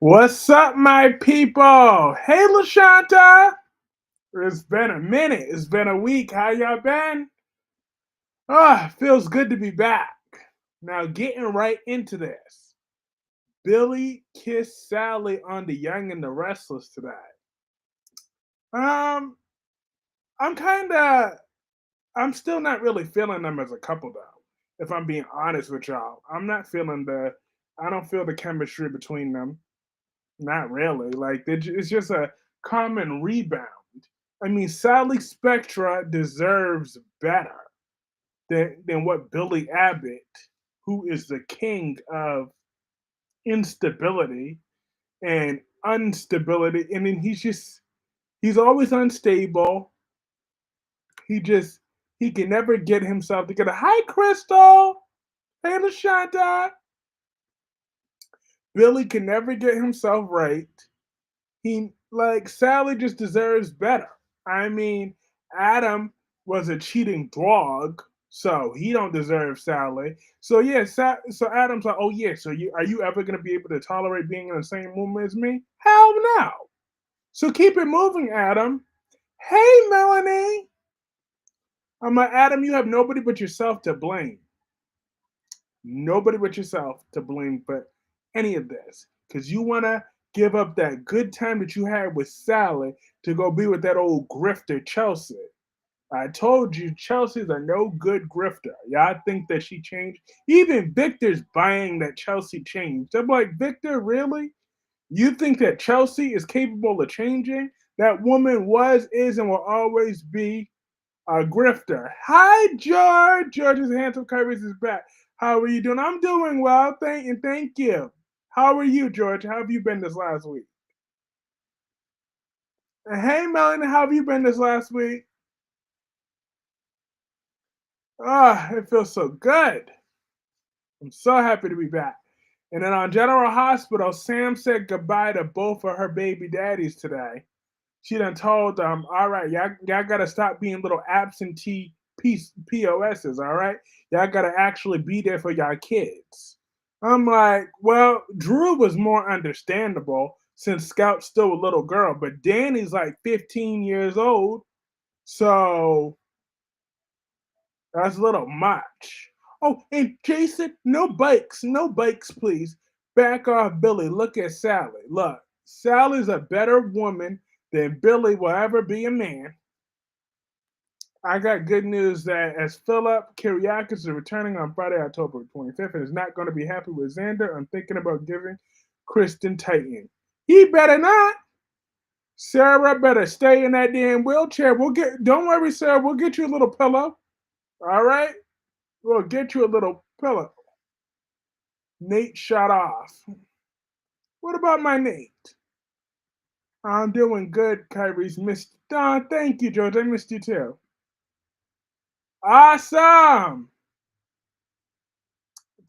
What's up, my people? Hey, LaShanta. It's been a minute. It's been a week. How y'all been? Feels good to be back. Now, getting right into this. Billy kissed Sally on the Young and the Restless today. Um, I'm kind of, I'm still not really feeling them as a couple though. If I'm being honest with y'all, I don't feel the chemistry between them. Not really. It's just a common rebound. I mean, Sally Spectra deserves better than what Billy Abbott, who is the king of instability and instability, and then he's always unstable. He just he can never get himself together. Hi, Crystal. Hey, Lashanta. Billy can never get himself right. He like Sally just deserves better. I mean, Adam was a cheating dog, so he don't deserve Sally. So yeah, so Adam's like, oh yeah, so you ever gonna be able to tolerate being in the same room as me? Hell no. So keep it moving, Adam. Hey, Melanie. I'm like, Adam, you have nobody but yourself to blame. Nobody but yourself to blame for any of this. Because you want to give up that good time that you had with Sally to go be with that old grifter, Chelsea. I told you, Chelsea's a no good grifter. Y'all think that she changed? Even Victor's buying that Chelsea changed. I'm like, Victor, really? You think that Chelsea is capable of changing? That woman was, is, and will always be a grifter. Hi, George. George's handsome Curvis is back. How are you doing? I'm doing well, thank you. How are you, George? How have you been this last week? And hey, Melanie, how have you been this last week? It feels so good. I'm so happy to be back. And then on General Hospital, Sam said goodbye to both of her baby daddies today. She done told them, all right, y'all gotta stop being little absentee POSs, all right? Y'all gotta actually be there for y'all kids. I'm like, well, Drew was more understandable since Scout's still a little girl, but Danny's like 15 years old, so that's a little much. Oh, and Jason, no bikes, please. Back off, Billy. Look at Sally. Look, Sally's a better woman than Billy will ever be a man. I got good news that as Philip Kyriakis is returning on Friday, October 25th, and is not going to be happy with Xander, I'm thinking about giving Kristen Titan. He better not. Sarah better stay in that damn wheelchair. Don't worry, Sarah, we'll get you a little pillow. All right? We'll get you a little pillow. Nate shot off. What about my Nate? I'm doing good, Kyrie's missed. Don, thank you, George. I missed you too. Awesome!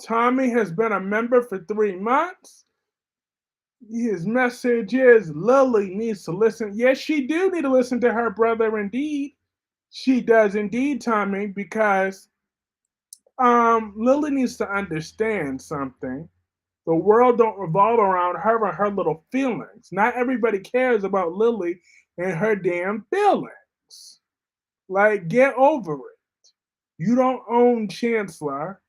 Tommy has been a member for 3 months. His message is Lily needs to listen. Yes, she do need to listen to her brother indeed. She does indeed, Tommy, because Lily needs to understand something. The world don't revolve around her and her little feelings. Not everybody cares about Lily and her damn feelings. Like, get over it. You don't own Chancellor.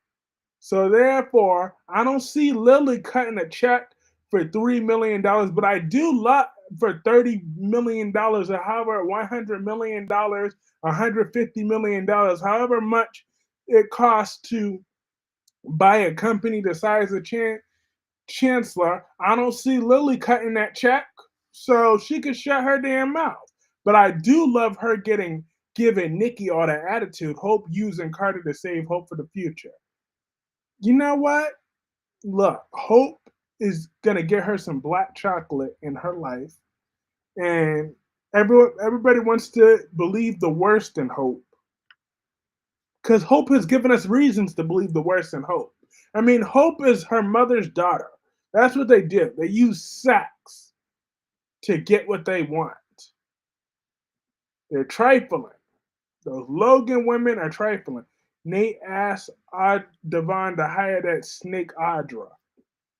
So therefore, I don't see Lily cutting a check for $3 million, but I do love for $30 million or however $100 million, $150 million, however much it costs to buy a company the size of Chancellor. I don't see Lily cutting that check, so she could shut her damn mouth. But I do love her giving Nikki all that attitude. Hope using Carter to save Hope for the future. You know what? Look, Hope is gonna get her some black chocolate in her life, and everybody wants to believe the worst in Hope because Hope has given us reasons to believe the worst in Hope. I mean, Hope is her mother's daughter. That's what they do. They use sex to get what they want. They're trifling. Those Logan women are trifling. Nate asked Devon to hire that snake Audra.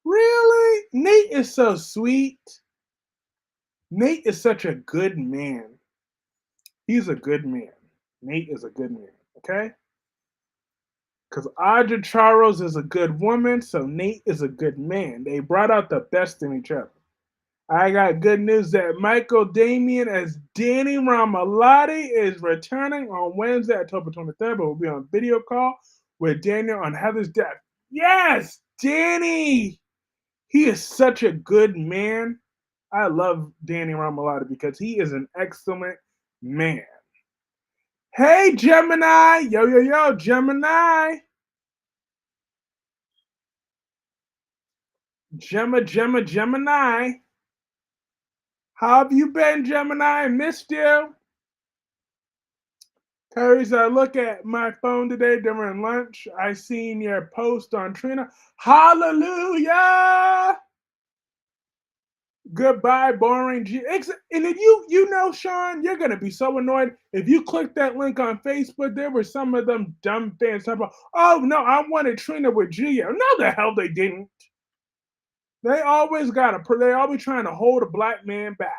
Really? Nate is so sweet. Nate is such a good man. He's a good man. Nate is a good man. Okay? Because Audra Charles is a good woman, so Nate is a good man. They brought out the best in each other. I got good news that Michael Damian as Danny Ramalotti is returning on Wednesday, October 23rd, but will be on video call with Daniel on Heather's death. Yes, Danny! He is such a good man. I love Danny Ramalotti because he is an excellent man. Hey, Gemini! Yo, yo, yo, Gemini! Gemini. How have you been, Gemini? I missed you. Terry's, I look at my phone today during lunch. I seen your post on Trina. Hallelujah! Goodbye, boring G. And if you know, Sean, you're gonna be so annoyed if you click that link on Facebook. There were some of them dumb fans talking about, oh no, I wanted Trina with Gio. No, the hell they didn't. They always they always trying to hold a black man back.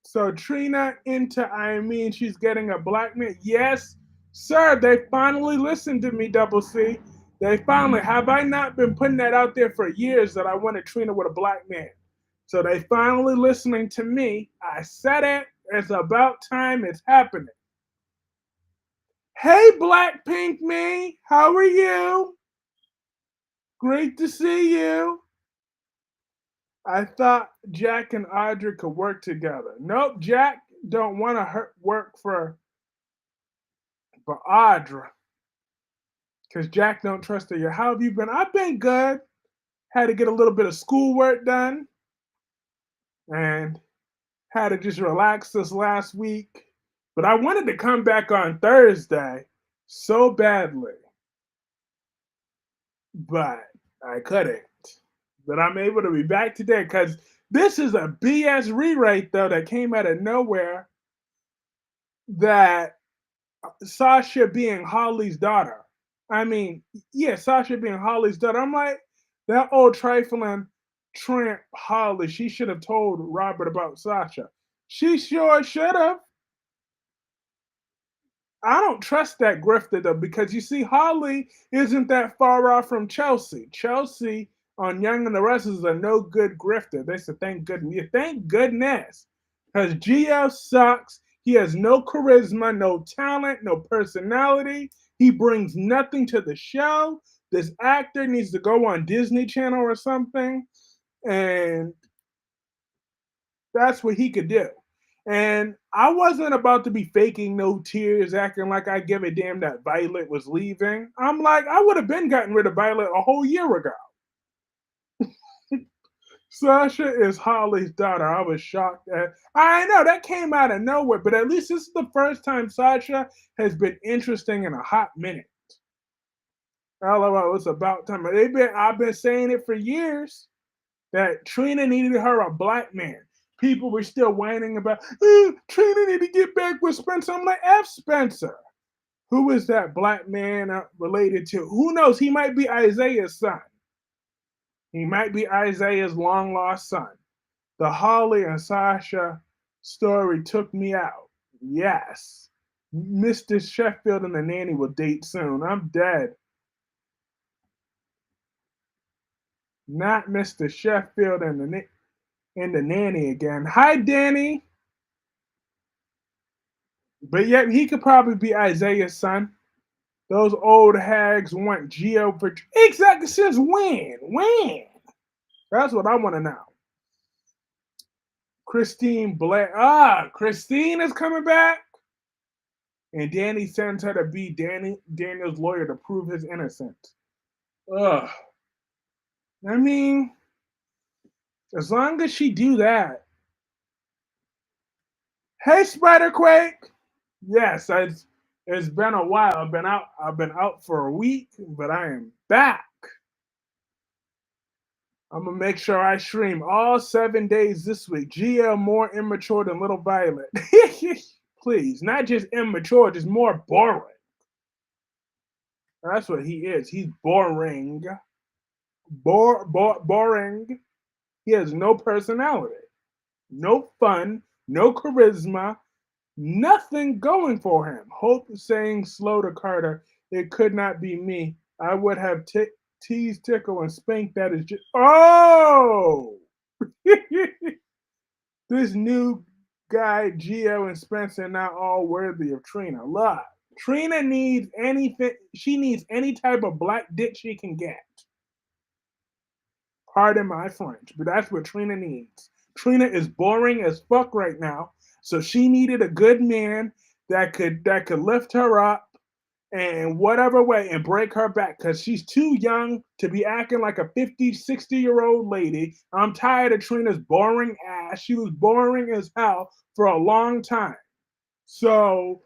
So Trina into I mean she's getting a black man. Yes, sir. They finally listened to me, Double C. They finally have I not been putting that out there for years that I wanted Trina with a black man. So they finally listening to me. I said it. It's about time it's happening. Hey Blackpink me, how are you? Great to see you. I thought Jack and Audra could work together. Nope, Jack don't want to work for Audra because Jack don't trust her. How have you been? I've been good. Had to get a little bit of schoolwork done and had to just relax this last week. But I wanted to come back on Thursday so badly, but I couldn't. But I'm able to be back today because this is a BS rewrite though that came out of nowhere that Sasha being Holly's daughter. I mean, yeah, Sasha being Holly's daughter. I'm like, that old trifling tramp Holly, she should have told Robert about Sasha. She sure should have. I don't trust that grifter though, because you see, Holly isn't that far off from Chelsea. Chelsea on Young and the Restless is a no good grifter. They said, thank goodness. Thank goodness. Because GF sucks. He has no charisma, no talent, no personality. He brings nothing to the show. This actor needs to go on Disney Channel or something. And that's what he could do. And I wasn't about to be faking no tears, acting like I give a damn that Violet was leaving. I'm like, I would have been gotten rid of Violet a whole year ago. Sasha is Holly's daughter. I was shocked at. I know that came out of nowhere, but at least this is the first time Sasha has been interesting in a hot minute. LOL, it's about time. I've been saying it for years that Trina needed her a black man. People were still whining about, Trina need to get back with Spencer. I'm like, F Spencer. Who is that black man related to? Who knows? He might be Isaiah's son. He might be Isaiah's long lost son. The Holly and Sasha story took me out. Yes. Mr. Sheffield and the nanny will date soon. I'm dead. Not Mr. Sheffield and the nanny again. Hi, Danny. But yet he could probably be Isaiah's son. Those old hags want Geo for exactly since when? When? That's what I want to know. Christine Blair. Christine is coming back. And Danny sends her to be Daniel's lawyer to prove his innocence. Ugh. I mean, as long as she do that. Hey, Spiderquake. Yes, it's been a while. I've been out for a week, but I am back. I'm gonna make sure I stream all 7 days this week. GL more immature than Little Violet. Please, not just immature, just more boring. That's what he is. He's boring. Boring. He has no personality, no fun, no charisma, nothing going for him. Hope saying slow to Carter, it could not be me. I would have teased, tickle, and spanked that is just. Oh! This new guy, Gio and Spencer, not all worthy of Trina. Look, Trina needs anything. She needs any type of black dick she can get. Pardon my French, but that's what Trina needs. Trina is boring as fuck right now, so she needed a good man that could lift her up in whatever way and break her back because she's too young to be acting like a 50, 60-year-old lady. I'm tired of Trina's boring ass. She was boring as hell for a long time. So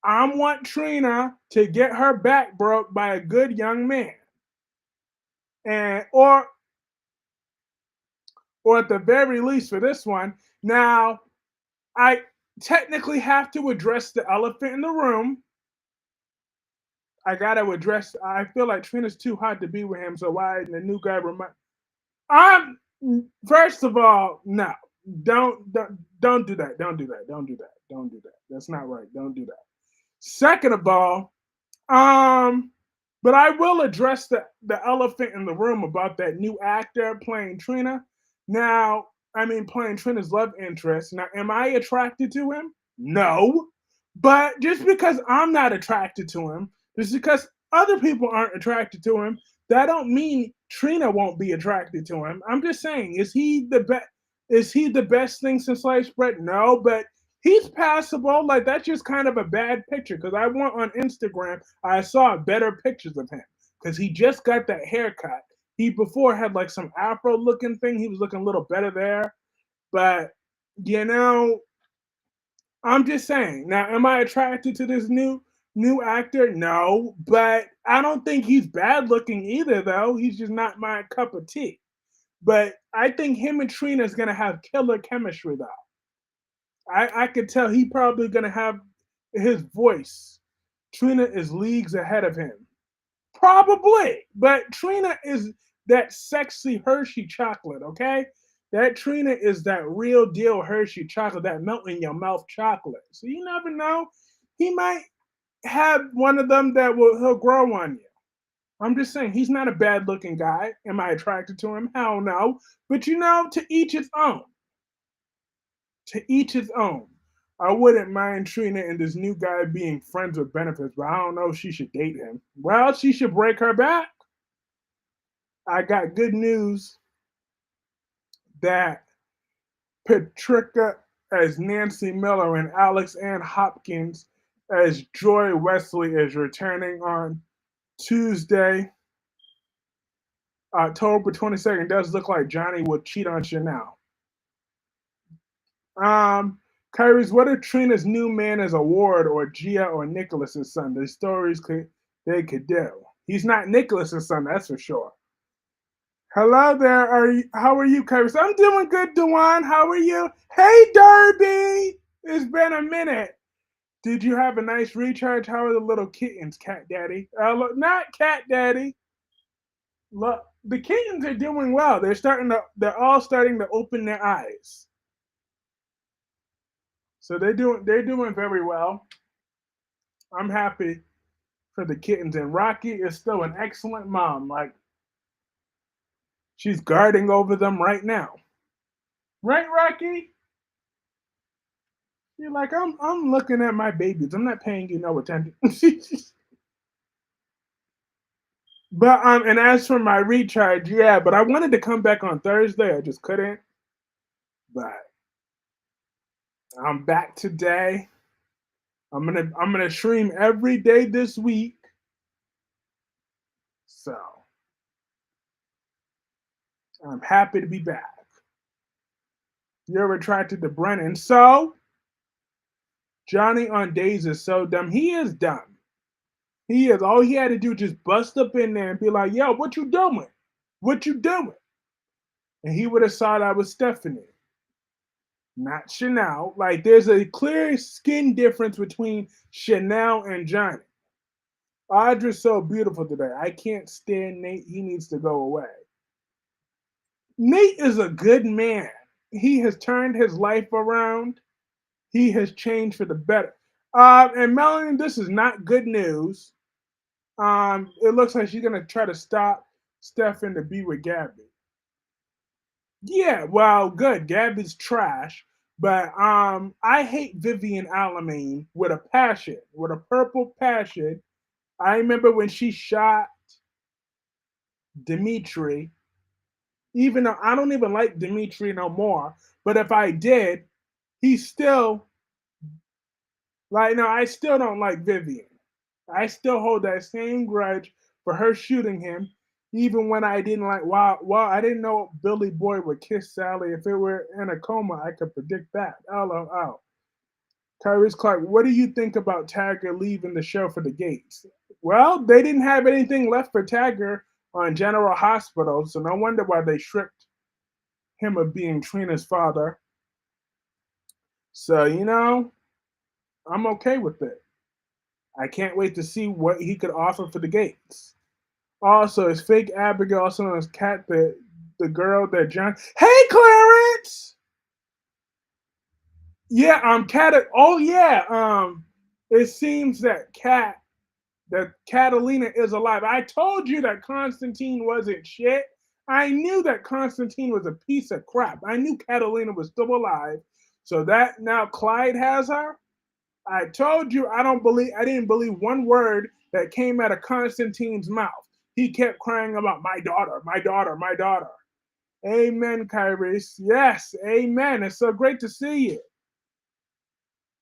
I want Trina to get her back broke by a good young man. And or at the very least for this one. Now, I technically have to address the elephant in the room. I gotta address. I feel like Trina's too hot to be with him, so why the new guy remind? I'm first of all, no, don't do that. Don't do that. Don't do that. Don't do that. That's not right. Don't do that. Second of all, um, but I will address the elephant in the room about that new actor playing Trina. Now, I mean, playing Trina's love interest. Now, am I attracted to him? No. But just because I'm not attracted to him, just because other people aren't attracted to him, that don't mean Trina won't be attracted to him. I'm just saying, is he the best? Is he the best thing since sliced bread? No, but he's passable. Like that's just kind of a bad picture because I went on Instagram. I saw better pictures of him because he just got that haircut. He before had like some afro looking thing. He was looking a little better there, but you know, I'm just saying. Now, am I attracted to this new actor? No, but I don't think he's bad looking either. Though he's just not my cup of tea. But I think him and Trina is gonna have killer chemistry. Though I could tell he probably gonna have his voice. Trina is leagues ahead of him. Probably, but Trina is that sexy Hershey chocolate. Okay, that Trina is that real deal Hershey chocolate, that melt in your mouth chocolate. So you never know. He might have one of them that he'll grow on you. I'm just saying he's not a bad looking guy. Am I attracted to him? Hell no. But you know, to each his own. To each his own. I wouldn't mind Trina and this new guy being friends with benefits, but I don't know if she should date him. Well, she should break her back. I got good news that Patricia as Nancy Miller and Alex Ann Hopkins as Joy Wesley is returning on Tuesday, October 22nd. Does look like Johnny would cheat on Chanel. Um, Kyrie's what if Trina's new man is a Ward or Gia or Nicholas's son? The stories they could do. He's not Nicholas's son, that's for sure. Hello there. How are you, Kyrie? I'm doing good, Dewan. How are you? Hey, Derby. It's been a minute. Did you have a nice recharge? How are the little kittens, Cat Daddy? Look, not Cat Daddy. Look, the kittens are doing well. They're all starting to open their eyes. So they're doing very well. I'm happy for the kittens. And Rocky is still an excellent mom. Like she's guarding over them right now. Right, Rocky? You're like, I'm looking at my babies. I'm not paying you no attention. But and as for my recharge, yeah, but I wanted to come back on Thursday. I just couldn't. But I'm back today. I'm gonna stream every day this week. So I'm happy to be back. You're attracted to Brennan. So Johnny on days is so dumb. He is dumb. He is. All he had to do just bust up in there and be like, yo, what you doing? What you doing? And he would have thought I was Stephanie, not Chanel. Like there's a clear skin difference between Chanel and Johnny. Audra's so beautiful today. I can't stand Nate. He needs to go away. Nate is a good man. He has turned his life around. He has changed for the better. And Melanie, this is not good news. It looks like she's gonna try to stop Stefan to be with Gabby. Yeah, well, good. Gabby's trash, but I hate Vivian Alamine with a passion, with a purple passion. I remember when she shot Dimitri. Even though I don't even like Dimitri no more, but if I did, he's still like no, I still don't like Vivian. I still hold that same grudge for her shooting him, even when I didn't like. Wow, I didn't know Billy Boy would kiss Sally. If it were in a coma, I could predict that. LOL. Tyrese Clark, what do you think about Tagger leaving the show for the Gates? Well, they didn't have anything left for Tagger on General Hospital, so no wonder why they stripped him of being Trina's father. So, I'm okay with it. I can't wait to see what he could offer for the Gates. Also, is fake Abigail also known as Kat the girl that John? Hey, Clarence. Yeah, Kat. Oh yeah. It seems that Catalina is alive. I told you that Constantine wasn't shit. I knew that Constantine was a piece of crap. I knew Catalina was still alive. So that now Clyde has her. I told you I didn't believe one word that came out of Constantine's mouth. He kept crying about my daughter, my daughter, my daughter. Amen, Kyrus. Yes, amen. It's so great to see you.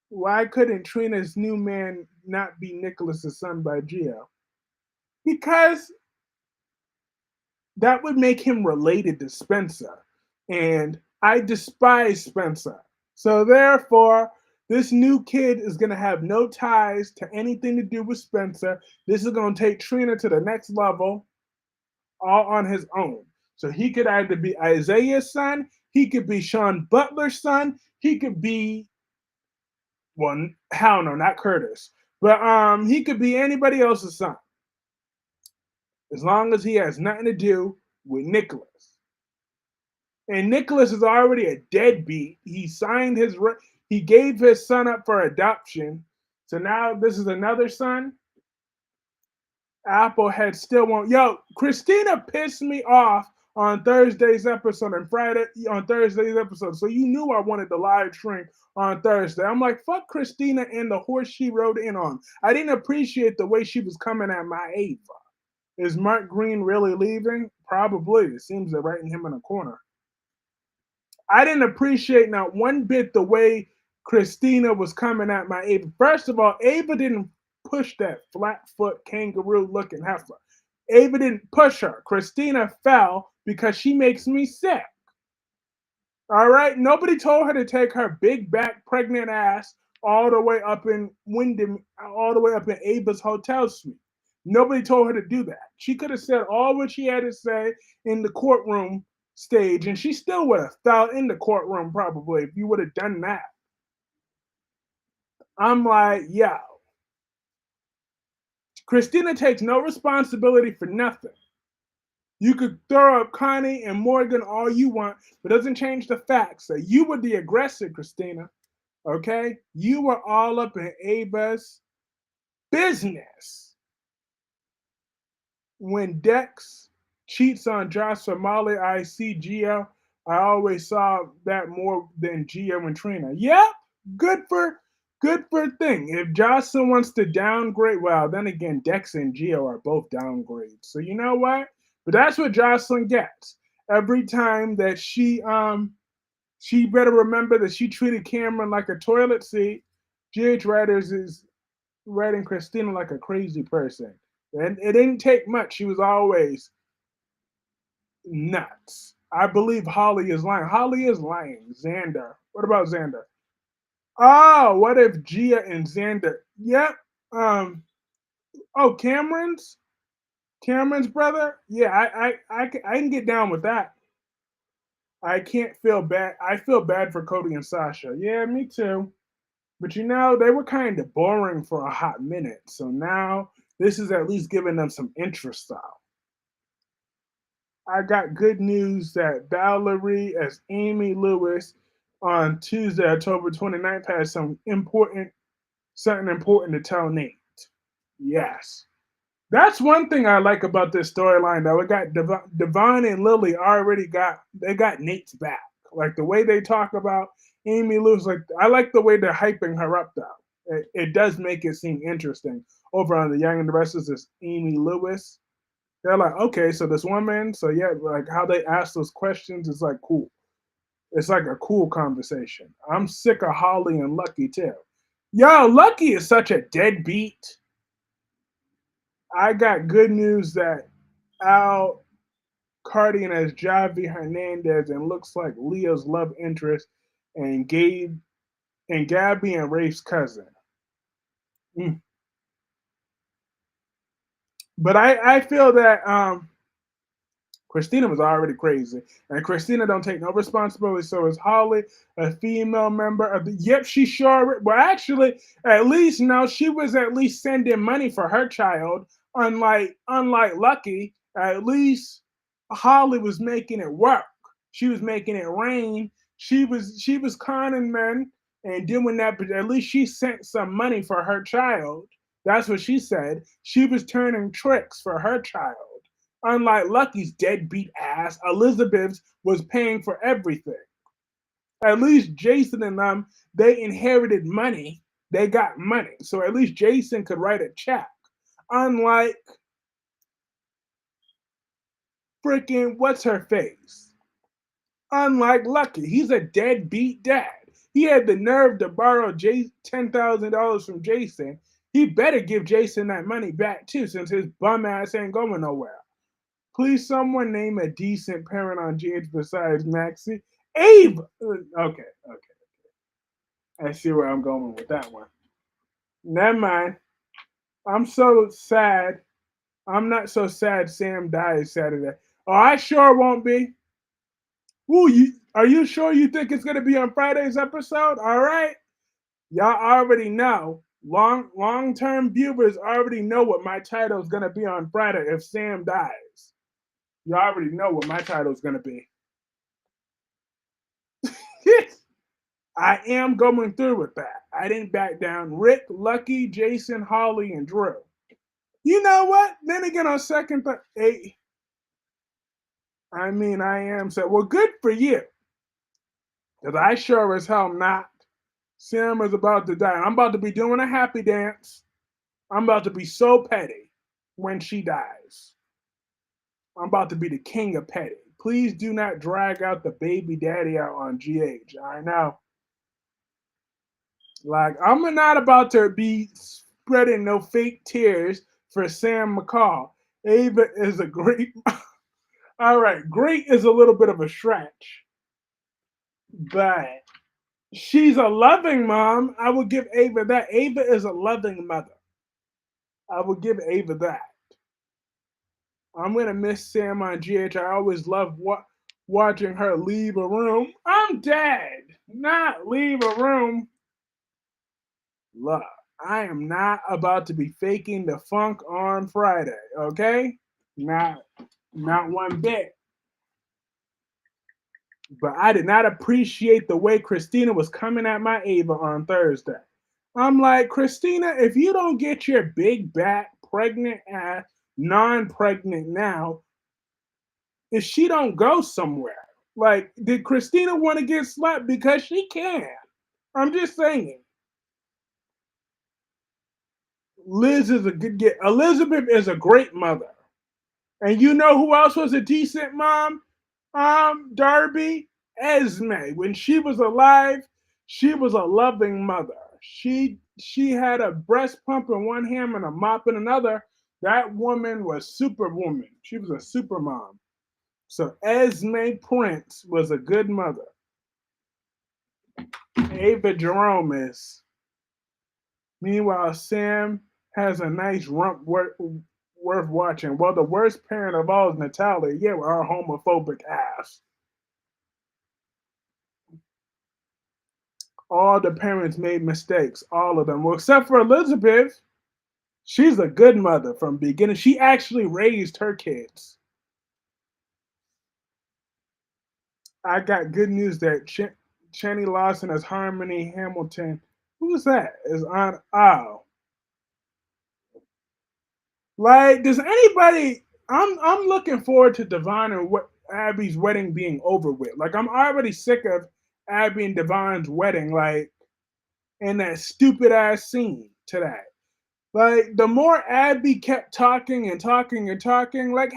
Why couldn't Trina's new man not be Nicholas's son by Gio? Because that would make him related to Spencer. And I despise Spencer. So therefore, this new kid is going to have no ties to anything to do with Spencer. This is going to take Trina to the next level all on his own. So he could either be Isaiah's son, he could be Sean Butler's son, he could be well, hell no, not Curtis. But he could be anybody else's son as long as he has nothing to do with Nicholas. And Nicholas is already a deadbeat. He gave his son up for adoption. So now this is another son. Applehead still won't. Yo, Christina pissed me off on Thursday's episode and Friday on Thursday's episode. So you knew I wanted the live stream on Thursday. I'm like, fuck Christina and the horse she rode in on. I didn't appreciate the way she was coming at my Ava. Is Mark Green really leaving? Probably. It seems they're writing him in a corner. I didn't appreciate not one bit the way Christina was coming at my Ava. First of all, Ava didn't push that flat foot kangaroo looking heifer. Ava didn't push her. Christina fell because she makes me sick. All right. Nobody told her to take her big back pregnant ass all the way up in Wyndham, all the way up in Ava's hotel suite. Nobody told her to do that. She could have said all what she had to say in the courtroom stage, and she still would have fell in the courtroom probably if you would have done that. I'm like, yo, Christina takes no responsibility for nothing. You could throw up Connie and Morgan all you want, but it doesn't change the facts that you were the aggressor, Christina. Okay? You were all up in Ava's business. When Dex cheats on Josh for Molly, I see Gio. I always saw that more than Gio and Trina. Yep, good for thing. If Jocelyn wants to downgrade, well, then again, Dex and Gio are both downgrades. So you know what? But that's what Jocelyn gets. Every time that she better remember that she treated Cameron like a toilet seat. GH Writers is writing Christina like a crazy person. And it didn't take much. She was always nuts. I believe Holly is lying. Holly is lying. Xander. What about Xander? Oh, what if Gia and Xander? Yep. Oh, Cameron's brother. Yeah, I can get down with that. I can't feel bad. I feel bad for Cody and Sasha. Yeah, me too. But they were kind of boring for a hot minute. So now this is at least giving them some interest. Style. I got good news that Valerie as Amy Lewis on Tuesday, October 29th, has something important to tell Nate. Yes. That's one thing I like about this storyline, though. It got Devon and Lily already got Nate's back. Like the way they talk about Amy Lewis, like I like the way they're hyping her up, though. It does make it seem interesting. Over on the Young and the Restless is Amy Lewis. They're like, okay, so this woman, so yeah, like how they ask those questions is like cool. It's like a cool conversation. I'm sick of Holly and Lucky too. Yo, Lucky is such a deadbeat. I got good news that Al Cardian as Javi Hernandez and looks like Leo's love interest and Gabby and Rafe's cousin. Mm. But I feel that Christina was already crazy, and Christina don't take no responsibility. So is Holly, a female member of the? Yep, she sure. Well, actually, at least no, she was at least sending money for her child. Unlike Lucky, at least Holly was making it work. She was making it rain. She was conning men and doing that, but at least she sent some money for her child. That's what she said. She was turning tricks for her child. Unlike Lucky's deadbeat ass, Elizabeth's was paying for everything. At least Jason and them, they inherited money. They got money. So at least Jason could write a check. Unlike freaking what's her face? Unlike Lucky, he's a deadbeat dad. He had the nerve to borrow $10,000 from Jason. He better give Jason that money back too, since his bum ass ain't going nowhere. Please, someone name a decent parent on GH besides Maxie. Abe. Okay. I see where I'm going with that one. Never mind. I'm so sad. I'm not so sad. Sam dies Saturday. Oh, I sure won't be. Ooh, are you sure you think it's gonna be on Friday's episode? All right. Y'all already know. Long term viewers already know what my title is gonna be on Friday if Sam dies. You already know what my title is gonna be. I am going through with that. I didn't back down. Rick, Lucky, Jason, Holly, and Drew. You know what? Then again, on second thought, I mean, I am so well. Good for you, because I sure as hell not. Sam is about to die. I'm about to be doing a happy dance. I'm about to be so petty when she dies. I'm about to be the king of petty. Please do not drag out the baby daddy out on GH. I know. Like, I'm not about to be spreading no fake tears for Sam McCall. Ava is a great. All right, great is a little bit of a stretch, but she's a loving mom. I will give Ava that. Ava is a loving mother. I will give Ava that. I'm gonna miss Sam on GH. I always love watching her leave a room. I'm dead. Not leave a room. Look, I am not about to be faking the funk on Friday, okay? Not not one bit. But I did not appreciate the way Christina was coming at my Ava on Thursday. I'm like, Christina, if you don't get your big back pregnant ass non-pregnant now, if she don't go somewhere. Like, did Christina want to get slapped because she can? I'm just saying. Liz is a good get. Elizabeth is a great mother. And you know who else was a decent mom? Darby Esme. When she was alive, she was a loving mother. She had a breast pump in one hand and a mop in another. That woman was superwoman. She was a super mom. So Esme Prince was a good mother. Ava Jerome is. Meanwhile, Sam has a nice rump worth watching. Well, the worst parent of all is Natalia. Yeah, with her homophobic ass. All the parents made mistakes, all of them. Well, except for Elizabeth. She's a good mother from beginning. She actually raised her kids. I got good news that Channy Lawson as Harmony Hamilton. Who's that? Is on. Oh, like does anybody? I'm looking forward to Devon and what Abby's wedding being over with. Like I'm already sick of Abby and Devon's wedding. Like and that stupid ass scene to that. Like the more Abby kept talking and talking and talking, like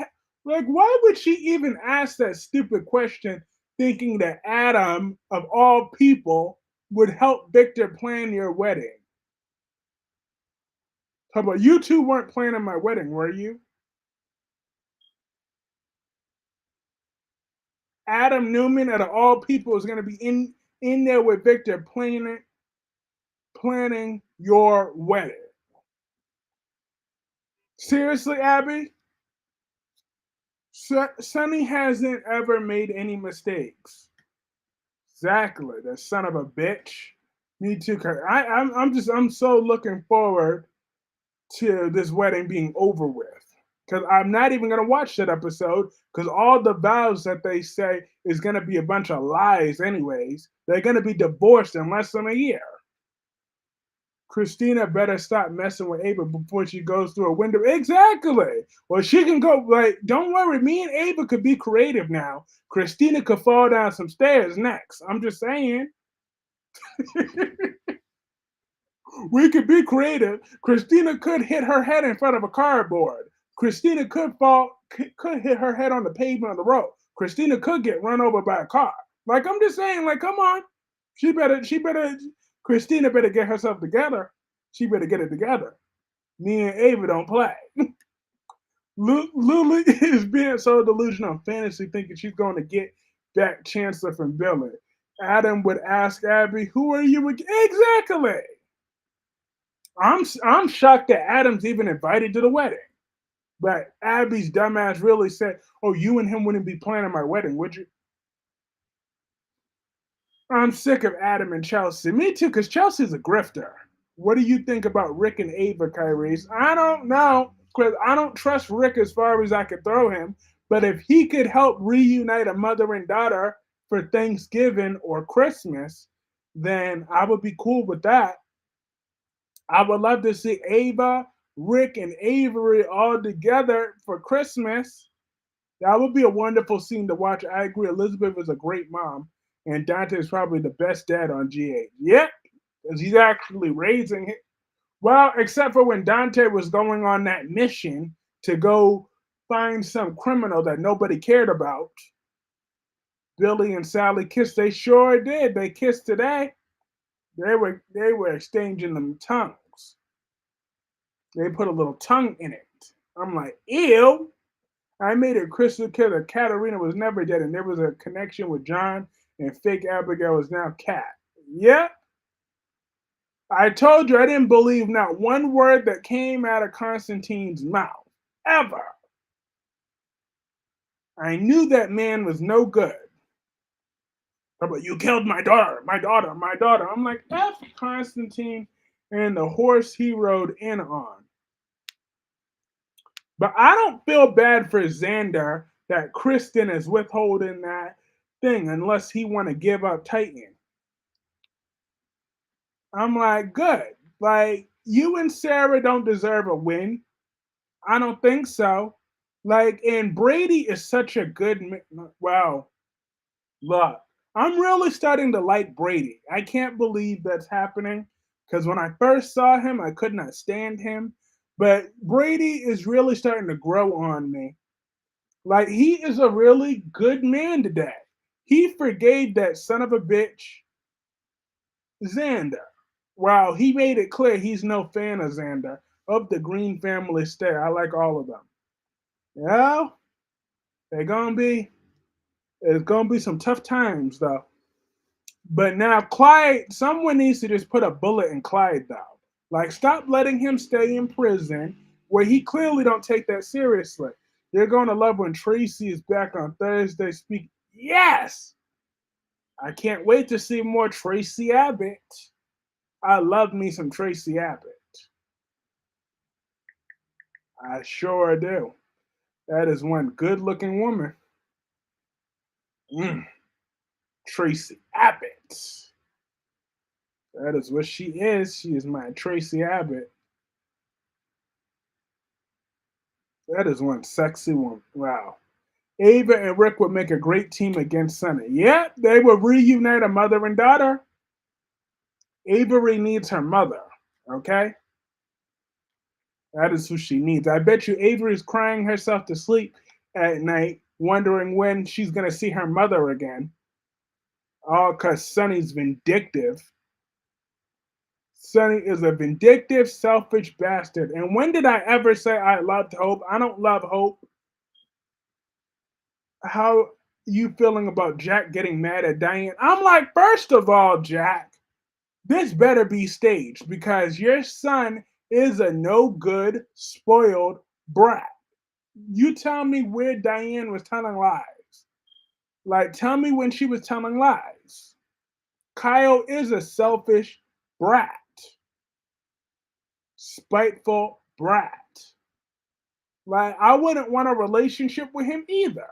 why would she even ask that stupid question, thinking that Adam of all people would help Victor plan your wedding? How about you two weren't planning my wedding, were you? Adam Newman out of all people is going to be in there with Victor planning your wedding. Seriously, Abby? Sonny hasn't ever made any mistakes. Exactly, the son of a bitch. Me too. Cause I'm so looking forward to this wedding being over with. Because I'm not even gonna watch that episode. Because all the vows that they say is gonna be a bunch of lies, anyways. They're gonna be divorced in less than a year. Christina better stop messing with Ava before she goes through a window. Exactly. Well, she can go. Like, don't worry. Me and Ava could be creative now. Christina could fall down some stairs next. I'm just saying. We could be creative. Christina could hit her head in front of a cardboard. Christina could hit her head on the pavement of the road. Christina could get run over by a car. Like I'm just saying, like, come on. Christina better get herself together. She better get it together. Me and Ava don't play. Lily is being so delusional on fantasy, thinking she's going to get back Chancellor from Billy. Adam would ask Abby, "Who are you?" Exactly. I'm shocked that Adam's even invited to the wedding. But Abby's dumbass really said, "Oh, you and him wouldn't be planning my wedding, would you?" I'm sick of Adam and Chelsea. Me too, because Chelsea's a grifter. What do you think about Rick and Ava, Kyrie's? I don't know, because I don't trust Rick as far as I could throw him. But if he could help reunite a mother and daughter for Thanksgiving or Christmas, then I would be cool with that. I would love to see Ava, Rick, and Avery all together for Christmas. That would be a wonderful scene to watch. I agree. Elizabeth is a great mom, and Dante is probably the best dad on GA. Yep, because he's actually raising it. Well, except for when Dante was going on that mission to go find some criminal that nobody cared about. Billy and Sally kissed. They sure did. They kissed today. They were exchanging them tongues. They put a little tongue in it. I'm like, ew. I made it crystal clear that Katarina was never dead and there was a connection with John and fake Abigail is now Kat. Yeah, I told you I didn't believe not one word that came out of Constantine's mouth. Ever. I knew that man was no good. But you killed my daughter, my daughter, my daughter. I'm like, F Constantine and the horse he rode in on. But I don't feel bad for Xander that Kristen is withholding that thing unless he want to give up Titan. I'm like, good. Like you and Sarah don't deserve a win. I don't think so. Like, and Brady is such a good. Wow, look, I'm really starting to like Brady. I can't believe that's happening because when I first saw him, I could not stand him. But Brady is really starting to grow on me. Like he is a really good man today. He forgave that son of a bitch, Xander. Wow, he made it clear he's no fan of Xander. Of the Green family stay. I like all of them. Yeah, they're gonna be it's gonna be some tough times though. But now Clyde, someone needs to just put a bullet in Clyde though. Like stop letting him stay in prison where he clearly don't take that seriously. You're gonna love when Tracy is back on Thursday speak. Yes! I can't wait to see more Tracy Abbott. I love me some Tracy Abbott. I sure do. That is one good looking woman. Mm. Tracy Abbott. That is what she is. She is my Tracy Abbott. That is one sexy woman. Wow. Ava and Rick would make a great team against Sunny. Yep, they would reunite a mother and daughter. Avery needs her mother. Okay? That is who she needs. I bet you Avery is crying herself to sleep at night, wondering when she's going to see her mother again. All because Sunny's vindictive. Sunny is a vindictive, selfish bastard. And when did I ever say I loved Hope? I don't love Hope. How you feeling about Jack getting mad at Diane? I'm like, first of all, Jack, this better be staged because your son is a no good, spoiled brat. You tell me where Diane was telling lies. Like, tell me when she was telling lies. Kyle is a selfish brat, spiteful brat. Like, I wouldn't want a relationship with him either.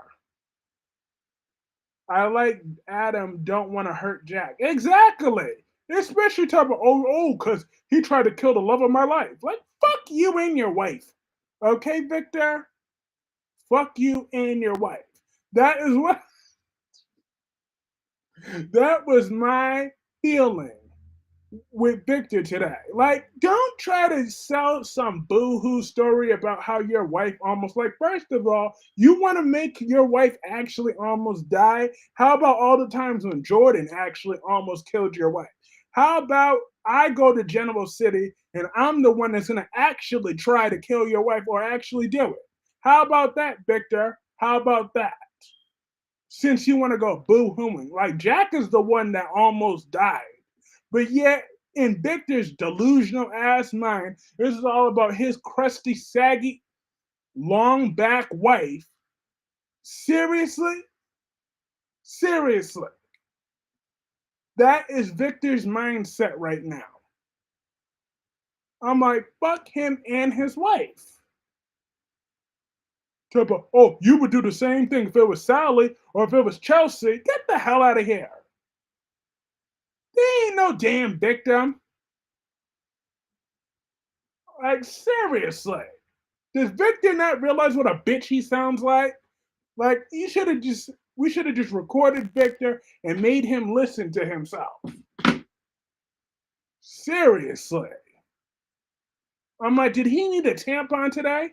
I like Adam don't want to hurt Jack. Exactly. Especially talk about because he tried to kill the love of my life. Like, fuck you and your wife. Okay, Victor? Fuck you and your wife. That is what that was my feeling with Victor today. Like, don't try to sell some boo-hoo story about how your wife almost like. First of all, you want to make your wife actually almost die. How about all the times when Jordan actually almost killed your wife? How about I go to General City and I'm the one that's gonna actually try to kill your wife or actually do it? How about that, Victor? How about that? Since you want to go boo-hooing, like Jack is the one that almost died. But yet, in Victor's delusional ass mind, this is all about his crusty, saggy, long back wife. Seriously? Seriously. That is Victor's mindset right now. I'm like, fuck him and his wife. Oh, you would do the same thing if it was Sally or if it was Chelsea. Get the hell out of here. They ain't no damn victim. Like, seriously. Does Victor not realize what a bitch he sounds like? Like, we should have just recorded Victor and made him listen to himself. Seriously. I'm like, did he need a tampon today?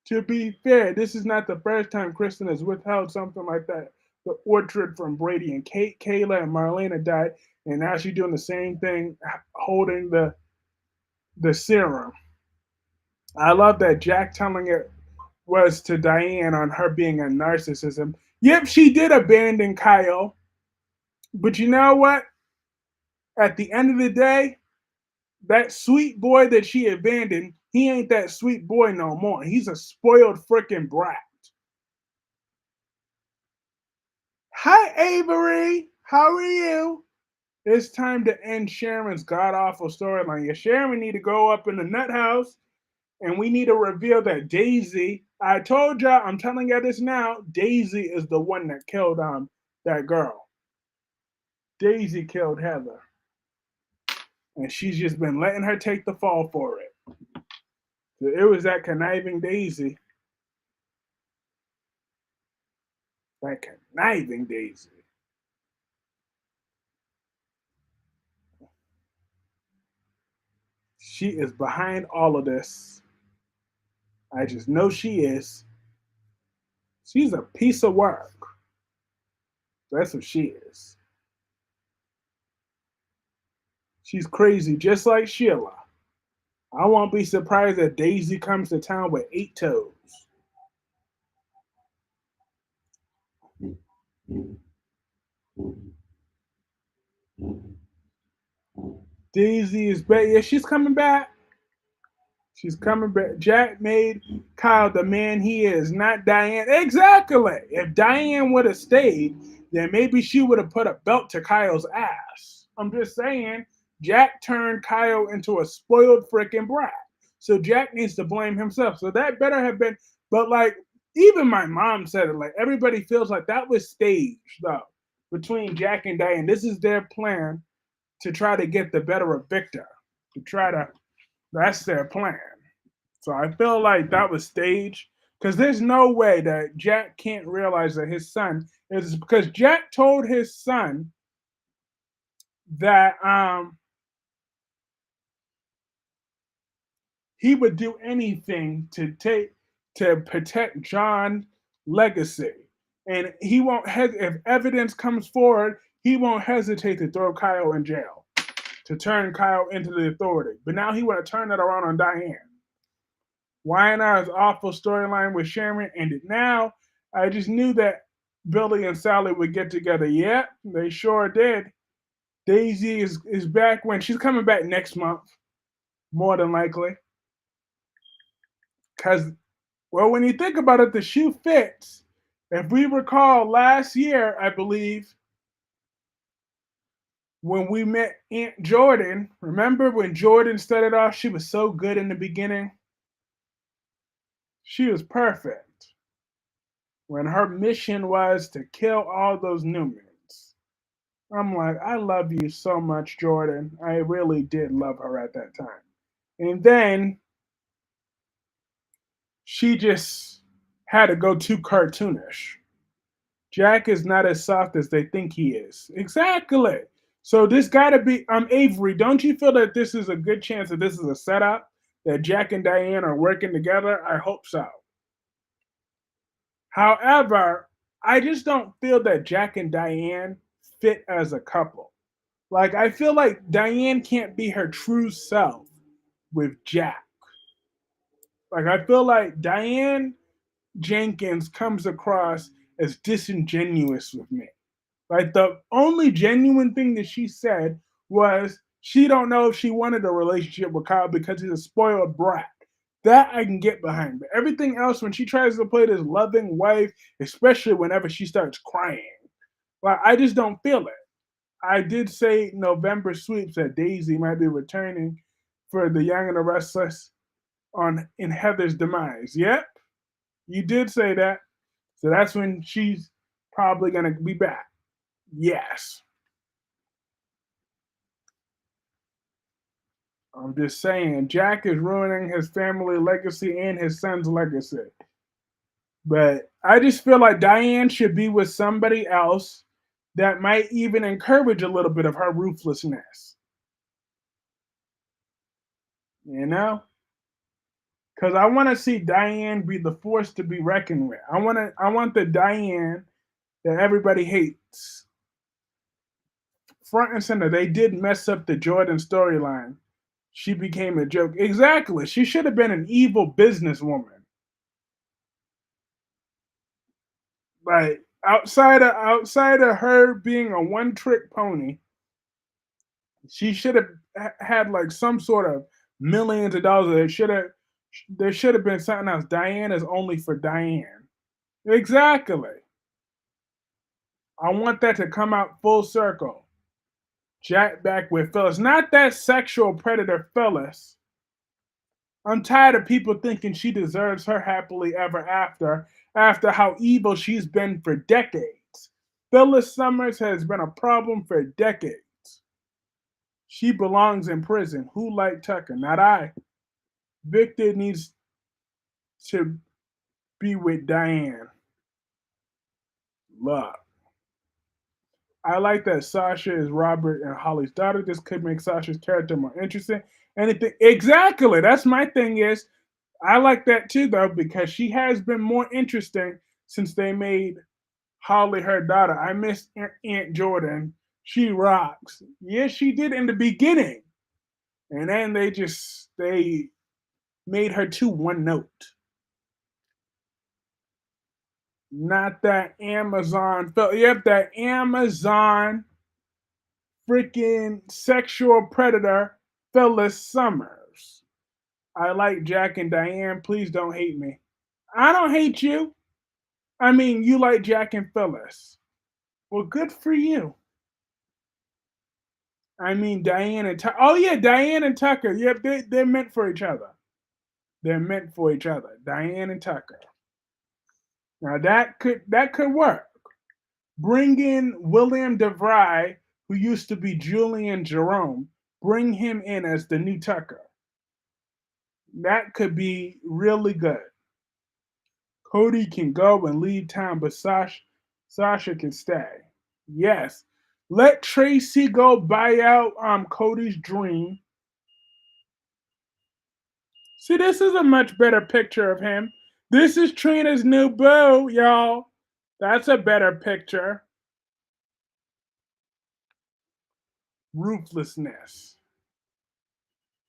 To be fair, this is not the first time Kristen has withheld something like that. The orchard from Brady and Kate, Kayla, and Marlena died, and now she's doing the same thing, holding the serum. I love that Jack telling it was to Diane on her being a narcissism. Yep, she did abandon Kyle. But you know what? At the end of the day, that sweet boy that she abandoned, he ain't that sweet boy no more. He's a spoiled freaking brat. Hi, Avery. How are you? It's time to end Sharon's god awful storyline. Yeah, Sharon need to go up in the nut house and we need to reveal that Daisy. I told y'all, I'm telling y'all this now. Daisy is the one that killed that girl. Daisy killed Heather, and she's just been letting her take the fall for it. So it was that conniving Daisy. That conniving Daisy. She is behind all of this. I just know she is. She's a piece of work. That's what she is. She's crazy, just like Sheila. I won't be surprised if Daisy comes to town with 8 toes. Daisy is back. Yeah, she's coming back. She's coming back. Jack made Kyle the man he is, not Diane. Exactly. If Diane would have stayed, then maybe she would have put a belt to Kyle's ass. I'm just saying, Jack turned Kyle into a spoiled freaking brat. So Jack needs to blame himself. So that better have been, but like, Even my mom said it. Like everybody feels like that was staged though between Jack and Diane. This is their plan to try to get the better of Victor. To try to that's their plan. So I feel like that was staged because there's no way that Jack can't realize that his son is because Jack told his son that he would do anything to protect John's legacy, and he won't if evidence comes forward, he won't hesitate to throw Kyle in jail to turn Kyle into the authority. But now he want to turn that around on Diane. Wynard's awful storyline with Sharon ended. Now I just knew that Billy and Sally would get together. Yep, they sure did. Daisy is back when she's coming back next month, more than likely. Because, well, when you think about it, the shoe fits. If we recall last year, I believe, when we met Aunt Jordan, remember when Jordan started off? She was so good in the beginning. She was perfect. When her mission was to kill all those Newmans. I'm like, I love you so much, Jordan. I really did love her at that time. And then she just had to go too cartoonish. Jack is not as soft as they think he is. Exactly. So this got to be Avery. Don't you feel that this is a good chance that this is a setup that Jack and Diane are working together? I hope so. However, I just don't feel that Jack and Diane fit as a couple. Like I feel like Diane can't be her true self with Jack. Like I feel like Diane Jenkins comes across as disingenuous with me. Like the only genuine thing that she said was she don't know if she wanted a relationship with Kyle because he's a spoiled brat. That I can get behind. But everything else, when she tries to play this loving wife, especially whenever she starts crying, like I just don't feel it. I did say November sweeps that Daisy might be returning for the Young and the Restless on in Heather's demise. Yep, you did say that. So that's when she's probably gonna be back. Yes. I'm just saying, Jack is ruining his family legacy and his son's legacy. But I just feel like Diane should be with somebody else that might even encourage a little bit of her ruthlessness. You know? Because I want to see Diane be the force to be reckoned with. I want the Diane that everybody hates. Front and center, they did mess up the Jordan storyline. She became a joke. Exactly. She should have been an evil businesswoman. Like outside of her being a one trick pony, she should have had like some sort of millions of dollars. There should have been something else. Diane is only for Diane. Exactly. I want that to come out full circle. Jack back with Phyllis. Not that sexual predator Phyllis. I'm tired of people thinking she deserves her happily ever after how evil she's been for decades. Phyllis Summers has been a problem for decades. She belongs in prison. Who like Tucker? Not I. Victor needs to be with Diane. Love. I like that Sasha is Robert and Holly's daughter. This could make Sasha's character more interesting. Anything exactly. That's my thing is I like that too though, because she has been more interesting since they made Holly her daughter. I miss Aunt Jordan. She rocks. Yes, she did in the beginning. And then they made her too one note. Not that Amazon yep, that Amazon freaking sexual predator Phyllis Summers. I like Jack and Diane. Please don't hate me. I don't hate you. I mean, you like Jack and Phyllis. Well, good for you. I mean, Diane and Tucker. Oh, yeah, Diane and Tucker. Yep, they're meant for each other. They're meant for each other. Diane and Tucker. Now that could work. Bring in William DeVry, who used to be Julian Jerome. Bring him in as the new Tucker. That could be really good. Cody can go and leave town, but Sasha can stay. Yes. Let Tracy go buy out Cody's dream. See, this is a much better picture of him. This is Trina's new boo, y'all. That's a better picture. Ruthlessness.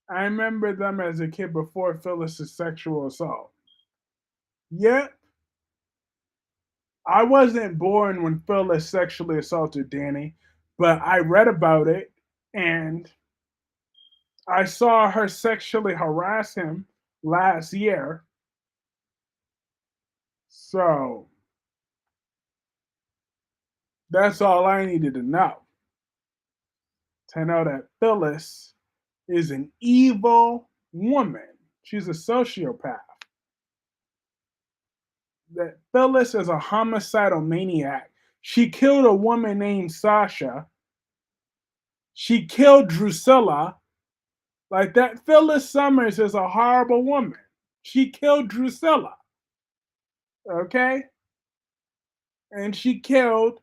I remember them as a kid before Phyllis's sexual assault. Yet, I wasn't born when Phyllis sexually assaulted Danny, but I read about it and I saw her sexually harass him last year. So that's all I needed to know that Phyllis is an evil woman. She's a sociopath. That Phyllis is a homicidal maniac. She killed a woman named Sasha. She killed Drusilla. Like that, Phyllis Summers is a horrible woman. She killed Drusilla. Okay? And she killed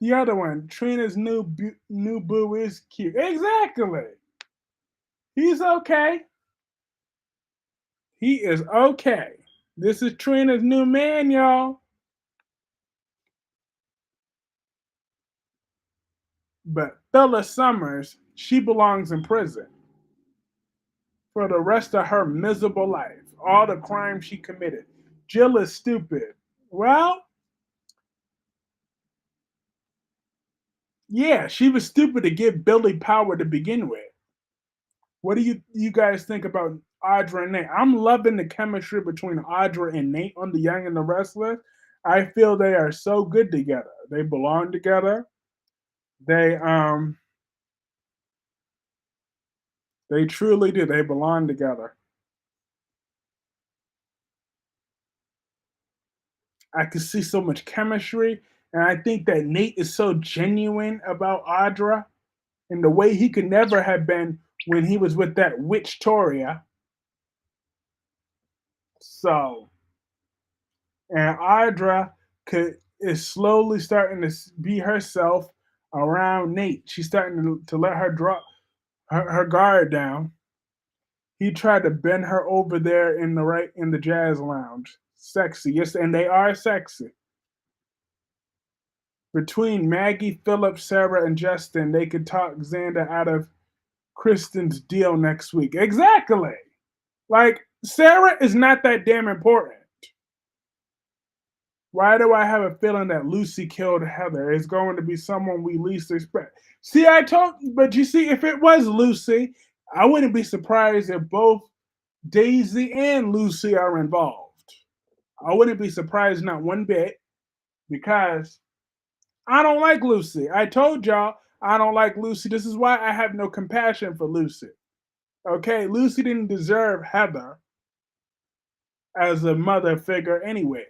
the other one. Trina's new boo is cute. Exactly. He's okay. He is okay. This is Trina's new man, y'all. But Phyllis Summers, she belongs in prison for the rest of her miserable life. All the crimes she committed. Jill is stupid. Well, yeah, she was stupid to give Billy power to begin with. What do you guys think about Audra and Nate? I'm loving the chemistry between Audra and Nate on The Young and the Restless. I feel they are so good together. They belong together. They they truly do. They belong together. I can see so much chemistry, and I think that Nate is so genuine about Audra and the way he could never have been when he was with that witch Toria. So, and Audra is slowly starting to be herself around Nate. She's starting to let her drop her guard down. He tried to bend her over there in the jazz lounge. Sexy, yes, and they are sexy. Between Maggie, Philip, Sarah, and Justin, they could talk Xander out of Kristen's deal next week. Exactly. Like Sarah is not that damn important. Why do I have a feeling that Lucy killed Heather? It's going to be someone we least expect. See, but you see, if it was Lucy, I wouldn't be surprised if both Daisy and Lucy are involved. I wouldn't be surprised not one bit because I don't like Lucy. I told y'all I don't like Lucy. This is why I have no compassion for Lucy. Okay, Lucy didn't deserve Heather as a mother figure, anyways.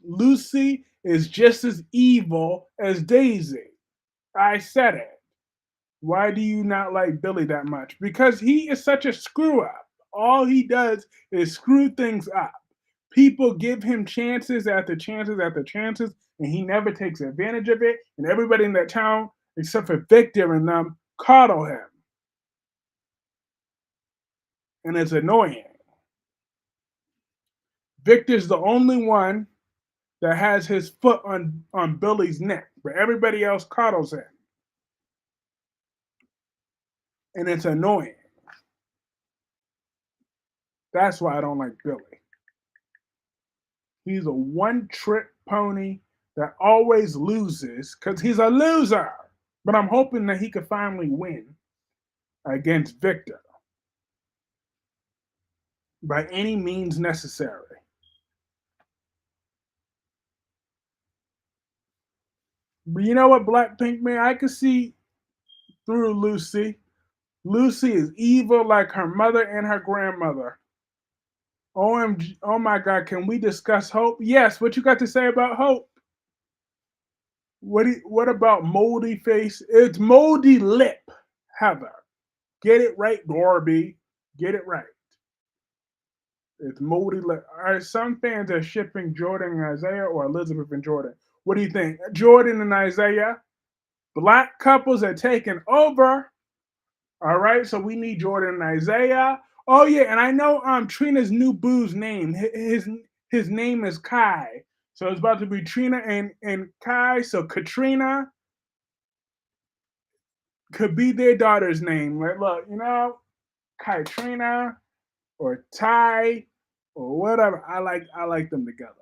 Lucy is just as evil as Daisy. I said it. Why do you not like Billy that much? Because he is such a screw up. All he does is screw things up. People give him chances after chances after chances, and he never takes advantage of it. And everybody in that town, except for Victor and them, coddle him. And it's annoying. Victor's the only one that has his foot on Billy's neck, but everybody else coddles him. And it's annoying. That's why I don't like Billy. He's a one trick pony that always loses because he's a loser. But I'm hoping that he could finally win against Victor by any means necessary. But you know what, Blackpink man? I can see through Lucy. Lucy is evil like her mother and her grandmother. OMG, oh my God, can we discuss Hope? Yes, what you got to say about Hope? What about moldy face? It's moldy lip, Heather. Get it right, Dorby. Get it right. It's moldy lip. All right, some fans are shipping Jordan and Isaiah or Elizabeth and Jordan. What do you think? Jordan and Isaiah? Black couples are taking over. All right, so we need Jordan and Isaiah. Oh yeah, and I know Trina's new boo's name. His name is Kai. So it's about to be Trina and Kai. So Katrina could be their daughter's name. Like, look, Kai Trina or Ty or whatever. I like them together.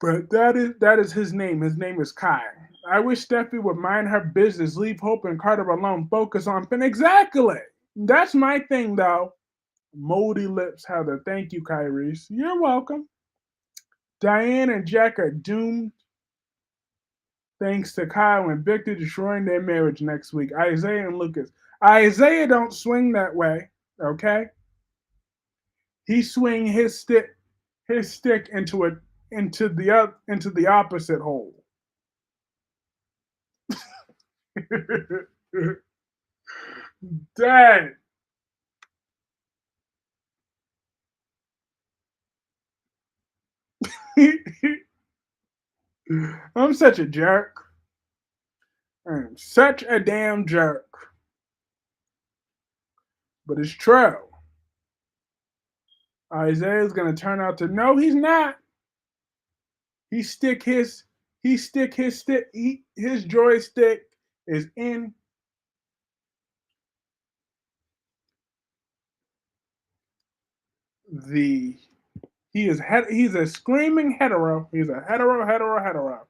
But that is his name. His name is Kai. I wish Steffi would mind her business, leave Hope and Carter alone, focus on Finn. Exactly. That's my thing, though. Moldy lips, Heather. Thank you, Kyrie. You're welcome. Diane and Jack are doomed thanks to Kyle and Victor destroying their marriage next week. Isaiah and Lucas. Isaiah don't swing that way, okay? He swing his stick into the opposite hole. Dad, I'm such a jerk. I'm such a damn jerk. But it's true. Isaiah's gonna turn out to no, he's not. He stick his he stick his stick his joystick is in the he's a screaming hetero. He's a hetero.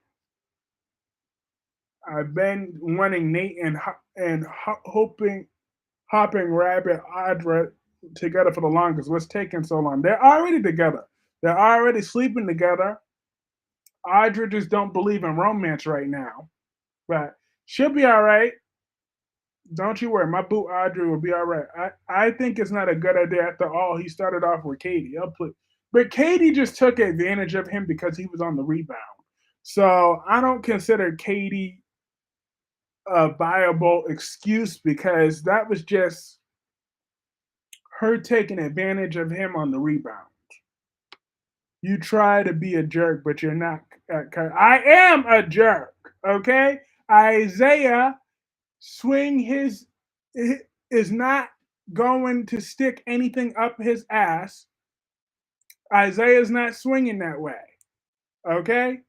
I've been wanting Nate and hoping hopping rabbit Audra together for the longest. What's taking so long? They're already together. They're already sleeping together. Audra just don't believe in romance right now, but she'll be all right. Don't you worry, my boo Audrey will be all right. I think it's not a good idea after all. He started off with Katie. But Katie just took advantage of him because he was on the rebound. So I don't consider Katie a viable excuse because that was just her taking advantage of him on the rebound. You try to be a jerk, but you're not. I am a jerk, okay? Isaiah swing his is not going to stick anything up his ass. Isaiah's not swinging that way. Okay?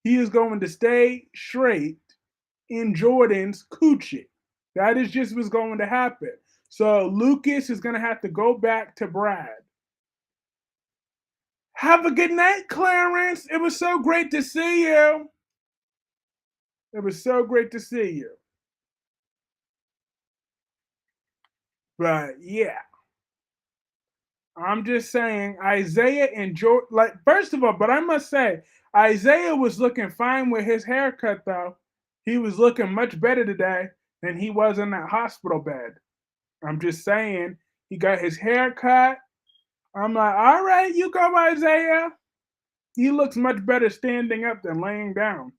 He is going to stay straight in Jordan's coochie. That is just what's going to happen. So Lucas is going to have to go back to Brad. Have a good night, Clarence. It was so great to see you. It was so great to see you. But yeah, I'm just saying Isaiah enjoyed like first of all, but I must say Isaiah was looking fine with his haircut though. He was looking much better today than he was in that hospital bed. I'm just saying he got his hair cut. I'm like, all right, you go, Isaiah. He looks much better standing up than laying down,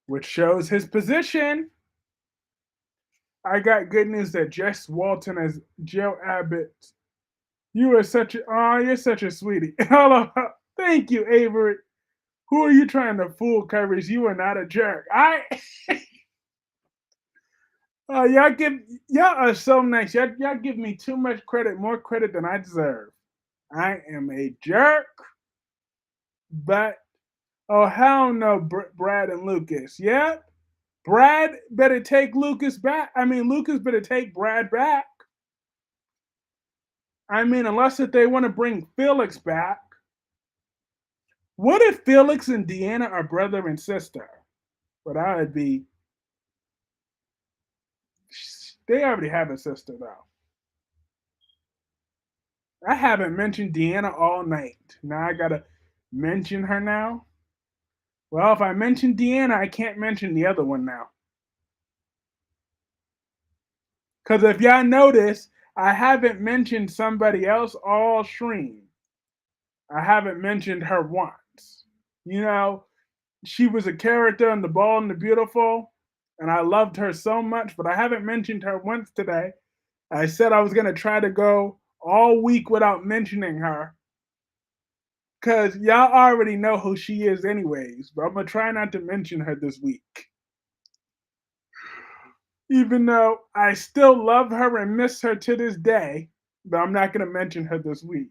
which shows his position. I got good news that Jess Walton as Jill Abbott. You're such a sweetie. Hello, thank you, Avery. Who are you trying to fool, Coverage? You are not a jerk. Y'all y'all are so nice. Y'all give me too much credit, more credit than I deserve. I am a jerk, but oh hell no, Brad and Lucas. Yeah, Brad better take Lucas back. I mean, Lucas better take Brad back. I mean, unless if they want to bring Felix back. What if Felix and Deanna are brother and sister? But I would be. They already have a sister though. I haven't mentioned Deanna all night. Now I gotta mention her now. Well, if I mention Deanna, I can't mention the other one now. Because if y'all notice, I haven't mentioned somebody else all stream. I haven't mentioned her once. You know, she was a character in The Bald and the Beautiful, and I loved her so much, but I haven't mentioned her once today. I said I was going to try to go all week without mentioning her because y'all already know who she is, anyways, but I'm going to try not to mention her this week. Even though I still love her and miss her to this day, but I'm not going to mention her this week.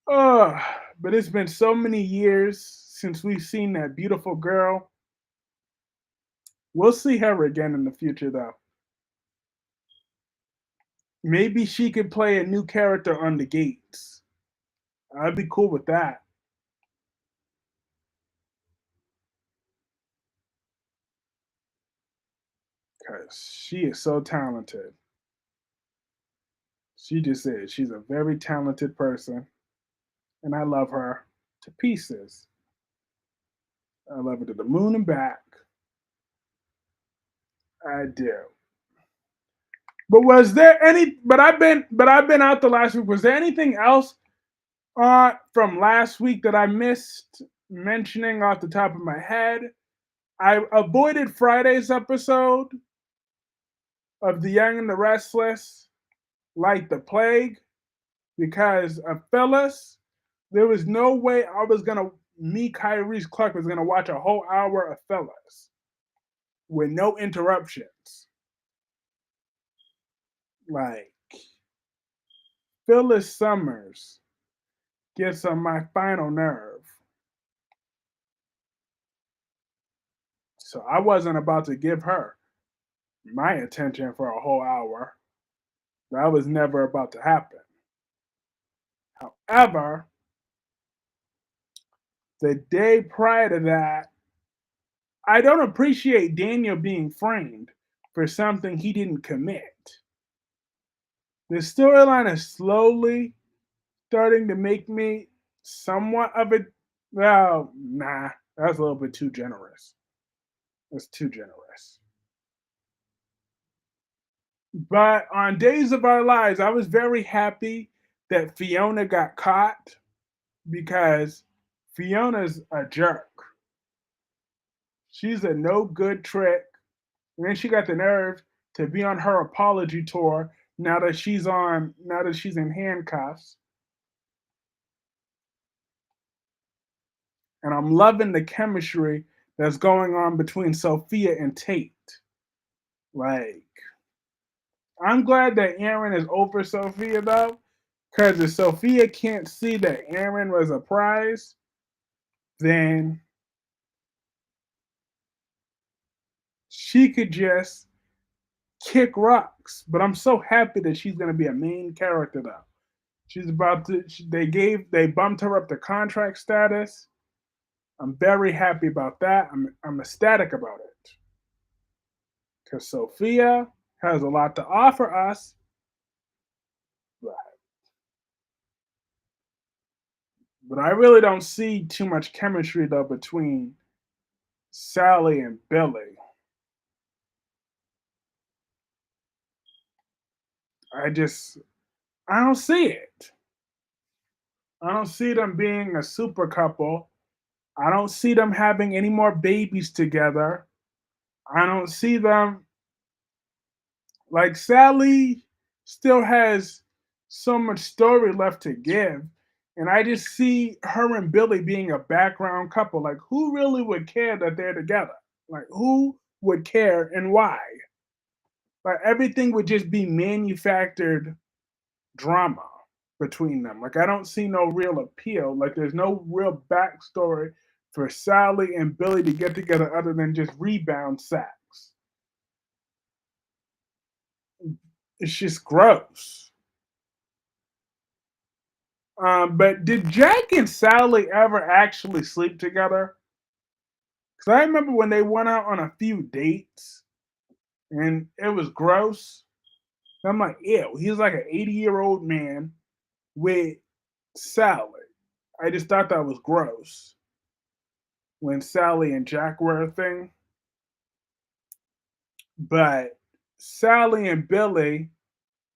Oh, but it's been so many years since we've seen that beautiful girl. We'll see her again in the future, though. Maybe she could play a new character on the gates. I'd be cool with that. Because she is so talented. She just is. She's a very talented person. And I love her to pieces. I love her to the moon and back. I do. But was there any? But I've been out the last week. Was there anything else from last week that I missed mentioning off the top of my head? I avoided Friday's episode of The Young and the Restless like the plague because of Phyllis. There was no way I was gonna me, Kyrie Clark was gonna watch a whole hour of Phyllis with no interruptions. Like Phyllis Summers gets on my final nerve. So I wasn't about to give her my attention for a whole hour. That was never about to happen. However, the day prior to that, I don't appreciate Daniel being framed for something he didn't commit. The storyline is slowly starting to make me somewhat of a well, nah, that's a little bit too generous. That's too generous. But on Days of Our Lives, I was very happy that Fiona got caught because Fiona's a jerk. She's a no good trick. And then she got the nerve to be on her apology tour now that she's in handcuffs. And I'm loving the chemistry that's going on between Sophia and Tate. Like, I'm glad that Aaron is over Sophia though, because if Sophia can't see that Aaron was a prize, then she could just kick rocks. But I'm so happy that she's going to be a main character though. She's about to. They bumped her up to contract status. I'm very happy about that. I'm ecstatic about it because Sophia has a lot to offer us. But, but I really don't see too much chemistry though between Sally and Billy. I just I don't see it. I don't see them being a super couple. I don't see them having any more babies together. I don't see them like Sally still has so much story left to give. And I just see her and Billy being a background couple. Like, who really would care that they're together? Like, who would care and why? Like, everything would just be manufactured drama between them. Like, I don't see no real appeal. Like, there's no real backstory for Sally and Billy to get together other than just rebound sacks. It's just gross. But did Jack and Sally ever actually sleep together? Because I remember when they went out on a few dates and it was gross. I'm like, ew, he's like an 80-year-old man with Sally. I just thought that was gross when Sally and Jack were a thing. But Sally and Billy,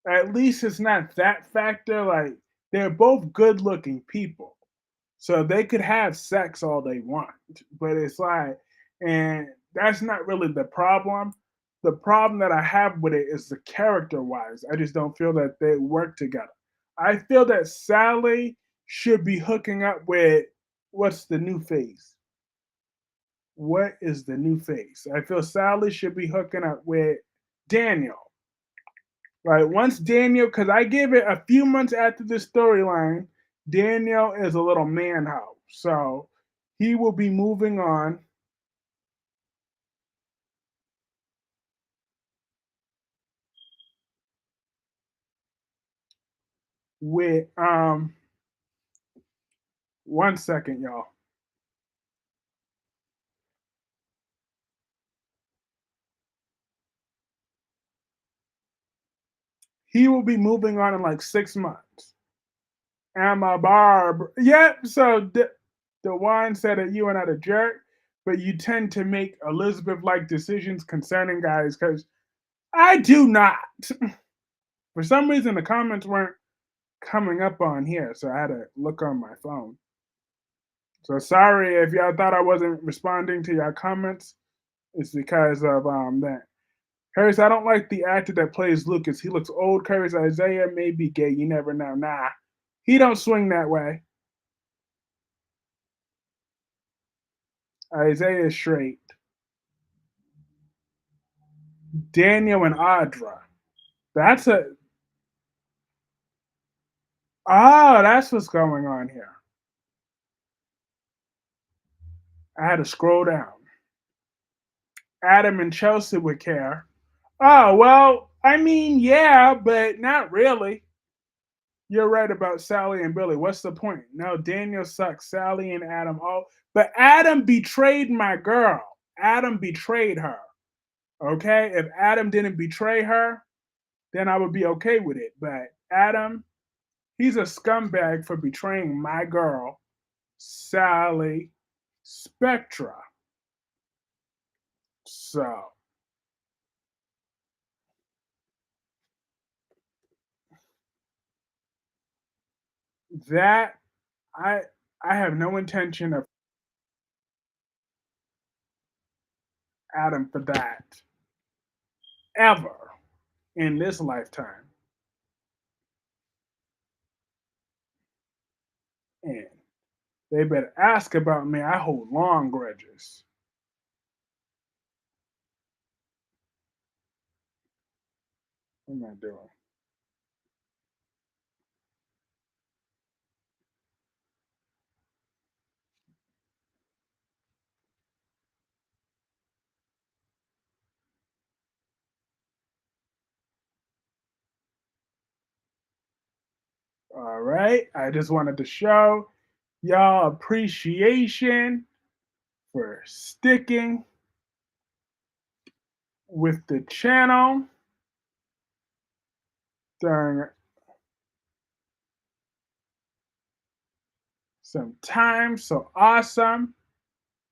at least it's not that factor. Like they're both good looking people. So they could have sex all they want. But it's like, and that's not really the problem. The problem that I have with it is the character wise. I just don't feel that they work together. I feel that Sally should be hooking up with what's the new face? What is the new face? I feel Sally should be hooking up with Daniel. Right. Once Daniel, because I give it a few months after this storyline, Daniel is a little man hoe. So he will be moving on with 1 second, y'all. He will be moving on in like 6 months. I'm a barb. Yep. So the one said that you are not a jerk, but you tend to make Elizabeth like decisions concerning guys because I do not. For some reason, the comments weren't coming up on here, so I had to look on my phone. So sorry if y'all thought I wasn't responding to your comments. It's because of that. Curtis, I don't like the actor that plays Lucas. He looks old. Curtis, Isaiah may be gay. You never know. Nah, he don't swing that way. Isaiah is straight. Daniel and Audra. That's a that's what's going on here. I had to scroll down. Adam and Chelsea would care. Oh well, I mean, yeah, but not really. You're right about Sally and Billy. What's the point? No, Daniel sucks. Sally and Adam. Oh, but Adam betrayed my girl. Adam betrayed her. Okay? If Adam didn't betray her, then I would be okay with it. But Adam, he's a scumbag for betraying my girl, Sally Spectra. So that I I have no intention of Adam for that ever in this lifetime. And they better ask about me. I hold long grudges. What am I doing? All right. I just wanted to show y'all appreciation for sticking with the channel during some time. So awesome.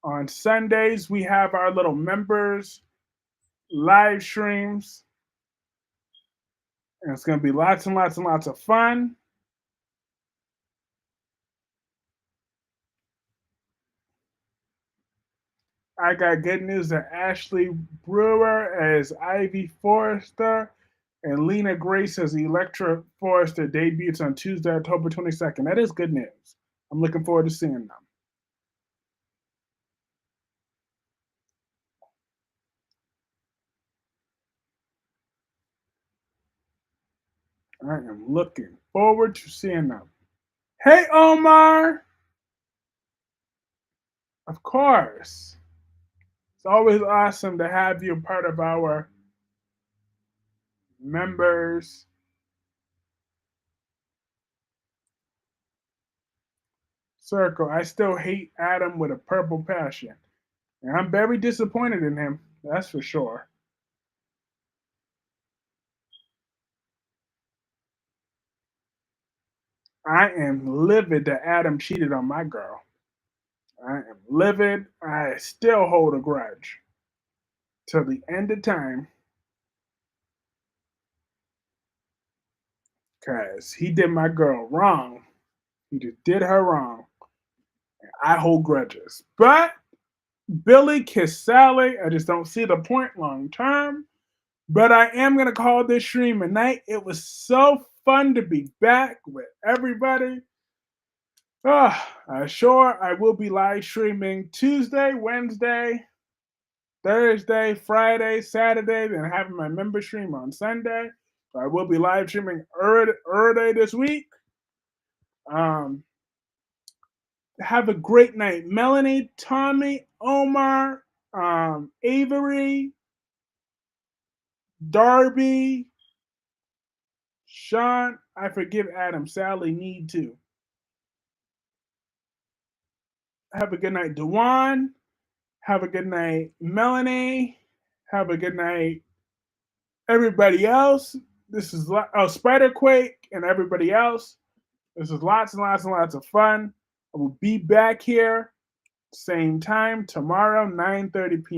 On Sundays, we have our little members live streams, and it's going to be lots and lots and lots of fun. I got good news that Ashley Brewer as Ivy Forrester and Lena Grace as Electra Forrester debuts on Tuesday, October 22nd. That is good news. I'm looking forward to seeing them. I am looking forward to seeing them. Hey, Omar! Of course. It's always awesome to have you part of our members circle. I still hate Adam with a purple passion. And I'm very disappointed in him, that's for sure. I am livid that Adam cheated on my girl. I am livid. I still hold a grudge till the end of time. because he did my girl wrong. He just did her wrong. I hold grudges. But Billy kissed Sally. I just don't see the point long term. But I am going to call this stream a night. It was so fun to be back with everybody. Sure, I will be live streaming Tuesday, Wednesday, Thursday, Friday, Saturday, then having my member stream on Sunday. So I will be live streaming early this week. Um, have a great night. Melanie, Tommy, Omar, Avery, Darby, Sean. I forgive Adam. Sally need to. Have a good night, Dewan. Have a good night, Melanie. Have a good night, everybody else. This is Spiderquake and everybody else. This is lots and lots and lots of fun. I will be back here same time tomorrow, 9:30 p.m.